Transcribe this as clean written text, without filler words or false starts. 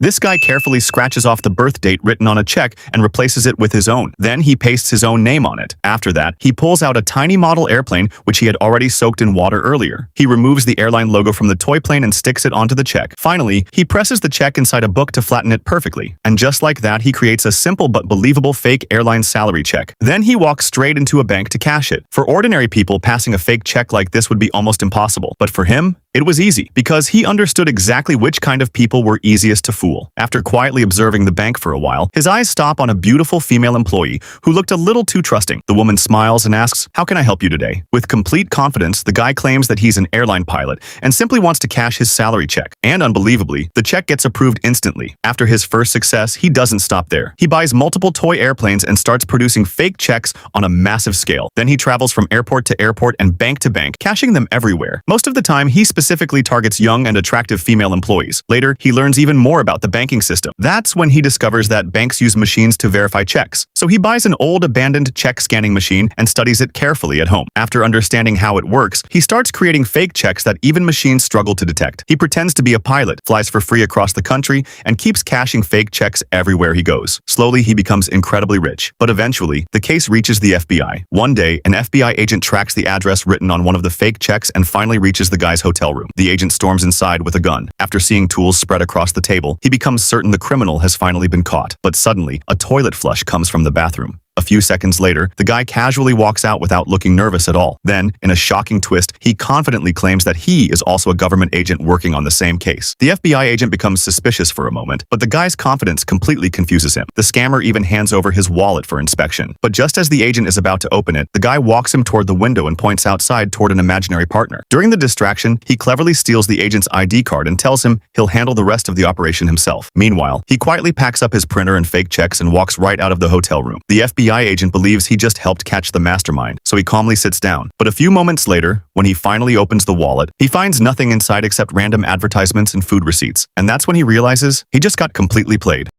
This guy carefully scratches off the birth date written on a check and replaces it with his own. Then he pastes his own name on it. After that, he pulls out a tiny model airplane which he had already soaked in water earlier. He removes the airline logo from the toy plane and sticks it onto the check. Finally, he presses the check inside a book to flatten it perfectly. And just like that, he creates a simple but believable fake airline salary check. Then he walks straight into a bank to cash it. For ordinary people, passing a fake check like this would be almost impossible. But for him, it was easy, because he understood exactly which kind of people were easiest to fool. After quietly observing the bank for a while, his eyes stop on a beautiful female employee who looked a little too trusting. The woman smiles and asks, "How can I help you today?" With complete confidence, the guy claims that he's an airline pilot and simply wants to cash his salary check. And unbelievably, the check gets approved instantly. After his first success, he doesn't stop there. He buys multiple toy airplanes and starts producing fake checks on a massive scale. Then he travels from airport to airport and bank to bank, cashing them everywhere. Most of the time, he specifically targets young and attractive female employees. Later, he learns even more about the banking system. That's when he discovers that banks use machines to verify checks. So he buys an old abandoned check scanning machine and studies it carefully at home. After understanding how it works, he starts creating fake checks that even machines struggle to detect. He pretends to be a pilot, flies for free across the country, and keeps cashing fake checks everywhere he goes. Slowly, he becomes incredibly rich. But eventually, the case reaches the FBI. One day, an FBI agent tracks the address written on one of the fake checks and finally reaches the guy's hotel room. The agent storms inside with a gun. After seeing tools spread across the table, he becomes certain the criminal has finally been caught. But suddenly, a toilet flush comes from the bathroom. A few seconds later, the guy casually walks out without looking nervous at all. Then, in a shocking twist, he confidently claims that he is also a government agent working on the same case. The FBI agent becomes suspicious for a moment, but the guy's confidence completely confuses him. The scammer even hands over his wallet for inspection. But just as the agent is about to open it, the guy walks him toward the window and points outside toward an imaginary partner. During the distraction, he cleverly steals the agent's ID card and tells him he'll handle the rest of the operation himself. Meanwhile, he quietly packs up his printer and fake checks and walks right out of the hotel room. The FBI agent believes he just helped catch the mastermind, so he calmly sits down. But a few moments later, when he finally opens the wallet, he finds nothing inside except random advertisements and food receipts. And that's when he realizes he just got completely played.